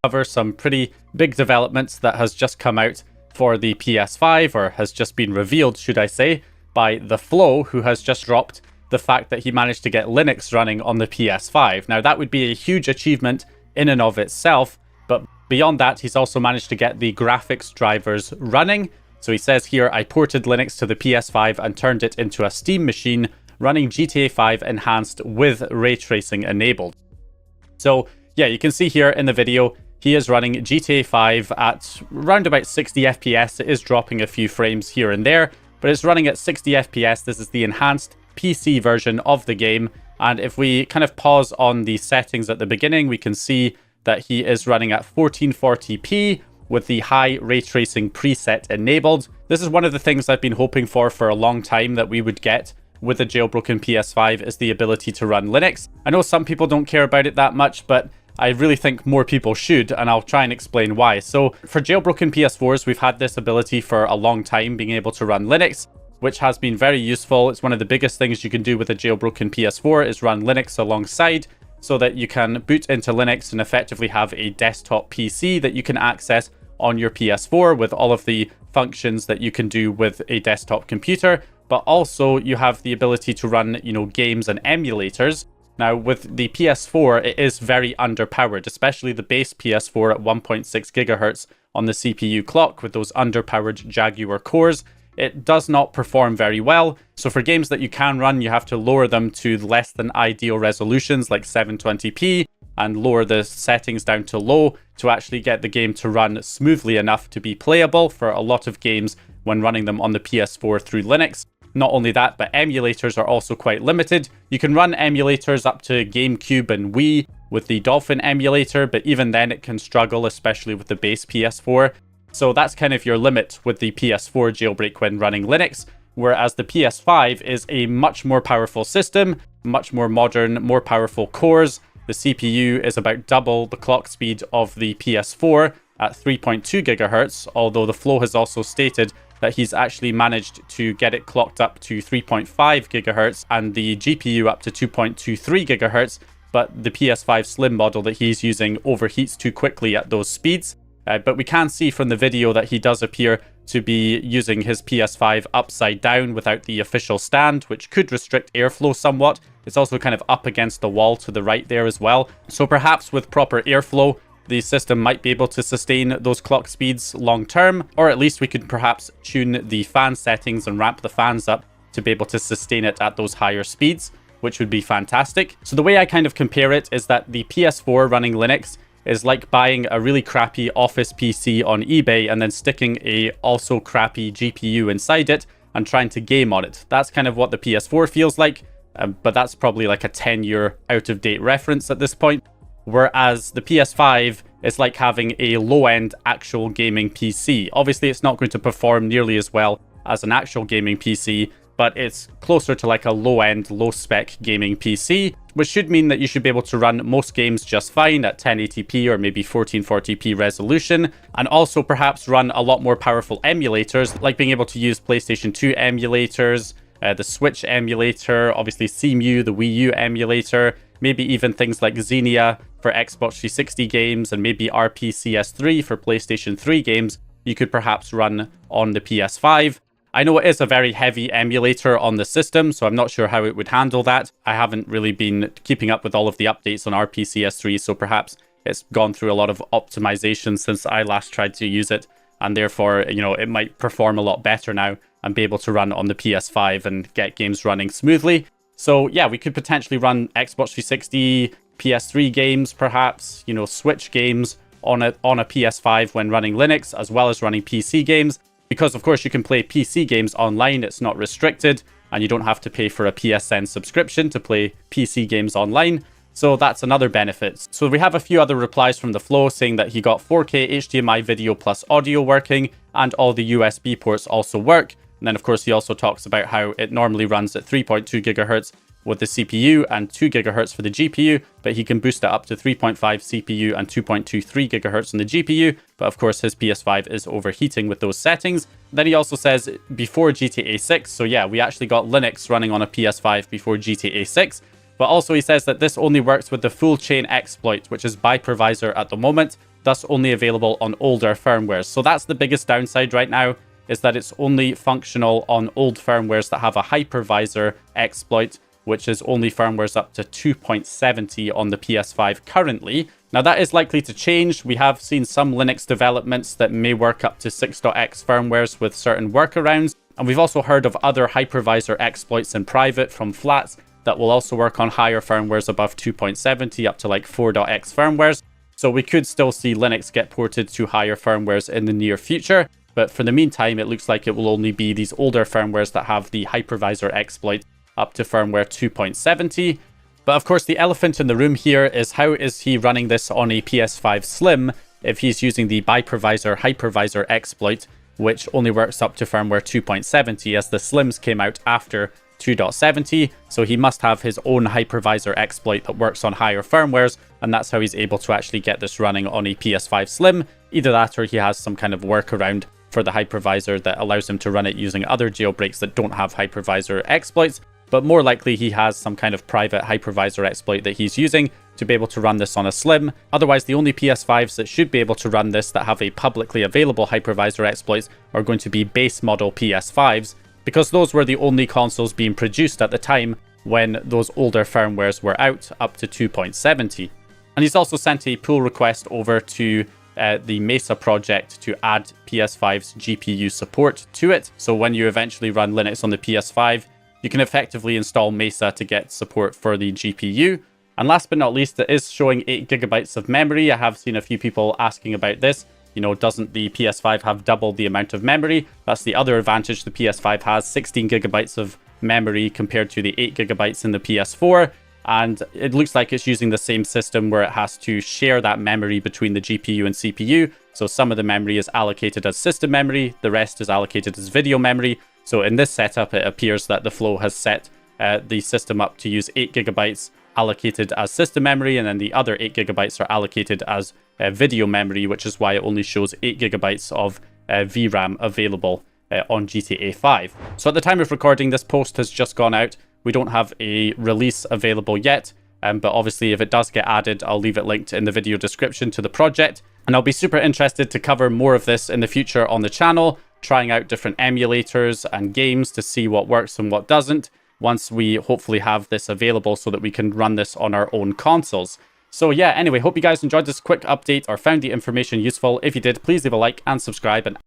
cover some pretty big developments that has just come out for the PS5, or has just been revealed, should I say, by theFlow, who has just dropped the fact that he managed to get Linux running on the PS5. Now, that would be a huge achievement in and of itself, but beyond that, he's also managed to get the graphics drivers running. So he says here, I ported Linux to the PS5 and turned it into a Steam machine running GTA 5 enhanced with ray tracing enabled. So yeah, you can see here in the video, he is running GTA 5 at around about 60 FPS. It is dropping a few frames here and there, but it's running at 60 FPS. This is the enhanced PC version of the game. And if we kind of pause on the settings at the beginning, we can see that he is running at 1440p with the high ray tracing preset enabled. This is one of the things I've been hoping for a long time that we would get with a jailbroken PS5, is the ability to run Linux. I know some people don't care about it that much, but I really think more people should, and I'll try and explain why. So for jailbroken PS4s, we've had this ability for a long time, being able to run Linux, which has been very useful. It's one of the biggest things you can do with a jailbroken PS4 is run Linux alongside, so that you can boot into Linux and effectively have a desktop PC that you can access on your PS4 with all of the functions that you can do with a desktop computer. But also you have the ability to run, games and emulators. Now with the PS4, it is very underpowered, especially the base PS4 at 1.6 gigahertz on the CPU clock with those underpowered Jaguar cores. It does not perform very well. So for games that you can run, you have to lower them to less than ideal resolutions like 720p and lower the settings down to low to actually get the game to run smoothly enough to be playable for a lot of games when running them on the PS4 through Linux. Not only that, but emulators are also quite limited. You can run emulators up to GameCube and Wii with the Dolphin emulator, but even then it can struggle, especially with the base PS4. So that's kind of your limit with the PS4 jailbreak when running Linux, whereas the PS5 is a much more powerful system, much more modern, more powerful cores. The CPU is about double the clock speed of the PS4 at 3.2 gigahertz, although theFlow has also stated that he's actually managed to get it clocked up to 3.5 gigahertz and the GPU up to 2.23 gigahertz, but the PS5 Slim model that he's using overheats too quickly at those speeds. But we can see from the video that he does appear to be using his PS5 upside down without the official stand, which could restrict airflow somewhat. It's also kind of up against the wall to the right there as well. So perhaps with proper airflow, the system might be able to sustain those clock speeds long term, or at least we could perhaps tune the fan settings and ramp the fans up to be able to sustain it at those higher speeds, which would be fantastic. So the way I kind of compare it is that the PS4 running Linux is like buying a really crappy office PC on eBay and then sticking a also crappy GPU inside it and trying to game on it. That's kind of what the PS4 feels like, but that's probably like a 10-year out-of-date reference at this point. Whereas the PS5 is like having a low-end actual gaming PC. Obviously, it's not going to perform nearly as well as an actual gaming PC, but it's closer to like a low-end, low-spec gaming PC, which should mean that you should be able to run most games just fine at 1080p or maybe 1440p resolution, and also perhaps run a lot more powerful emulators, like being able to use PlayStation 2 emulators, the Switch emulator, obviously CMU, the Wii U emulator, maybe even things like Xenia for Xbox 360 games, and maybe RPCS3 for PlayStation 3 games, you could perhaps run on the PS5. I know it is a very heavy emulator on the system, so I'm not sure how it would handle that. I haven't really been keeping up with all of the updates on RPCS3, so perhaps it's gone through a lot of optimization since I last tried to use it, and therefore, it might perform a lot better now and be able to run on the PS5 and get games running smoothly. So yeah, we could potentially run Xbox 360, PS3 games, perhaps, Switch games on a PS5 when running Linux, as well as running PC games. Because of course you can play PC games online, it's not restricted, and you don't have to pay for a PSN subscription to play PC games online. So that's another benefit. So we have a few other replies from theFlow saying that he got 4K HDMI video plus audio working, and all the USB ports also work. And then of course he also talks about how it normally runs at 3.2 gigahertz with the CPU and 2 gigahertz for the GPU, but he can boost it up to 3.5 CPU and 2.23 gigahertz on the GPU. But of course his PS5 is overheating with those settings. Then he also says before GTA 6, so yeah, we actually got Linux running on a PS5 before GTA 6. But also he says that this only works with the full chain exploit, which is byprovisor at the moment, thus only available on older firmwares. So that's the biggest downside right now, is that it's only functional on old firmwares that have a hypervisor exploit, which is only firmwares up to 2.70 on the PS5 currently. Now that is likely to change. We have seen some Linux developments that may work up to 6.x firmwares with certain workarounds. And we've also heard of other hypervisor exploits in private from Flats that will also work on higher firmwares above 2.70 up to like 4.x firmwares. So we could still see Linux get ported to higher firmwares in the near future. But for the meantime, it looks like it will only be these older firmwares that have the hypervisor exploit up to firmware 2.70. But of course, the elephant in the room here is how is he running this on a PS5 Slim if he's using the byprovisor hypervisor exploit, which only works up to firmware 2.70, as the Slims came out after 2.70. So he must have his own hypervisor exploit that works on higher firmwares, and that's how he's able to actually get this running on a PS5 Slim. Either that or he has some kind of workaround for the hypervisor that allows him to run it using other jailbreaks that don't have hypervisor exploits. But more likely he has some kind of private hypervisor exploit that he's using to be able to run this on a Slim. Otherwise, the only PS5s that should be able to run this that have a publicly available hypervisor exploits are going to be base model PS5s, because those were the only consoles being produced at the time when those older firmwares were out up to 2.70. And he's also sent a pull request over to the Mesa project to add PS5's GPU support to it. So when you eventually run Linux on the PS5, you can effectively install Mesa to get support for the GPU. And last but not least, it is showing 8 gigabytes of memory. I have seen a few people asking about this. You know, doesn't the PS5 have double the amount of memory? That's the other advantage the PS5 has, 16 gigabytes of memory compared to the 8 gigabytes in the PS4. And it looks like it's using the same system where it has to share that memory between the GPU and CPU. So some of the memory is allocated as system memory, the rest is allocated as video memory. So in this setup, it appears that theFlow has set the system up to use 8 gigabytes allocated as system memory, and then the other 8 gigabytes are allocated as video memory, which is why it only shows 8 gigabytes of VRAM available on GTA 5. So at the time of recording, this post has just gone out. We don't have a release available yet, but obviously if it does get added, I'll leave it linked in the video description to the project. And I'll be super interested to cover more of this in the future on the channel, trying out different emulators and games to see what works and what doesn't, once we hopefully have this available so that we can run this on our own consoles. So yeah, anyway, hope you guys enjoyed this quick update or found the information useful. If you did, please leave a like and subscribe, and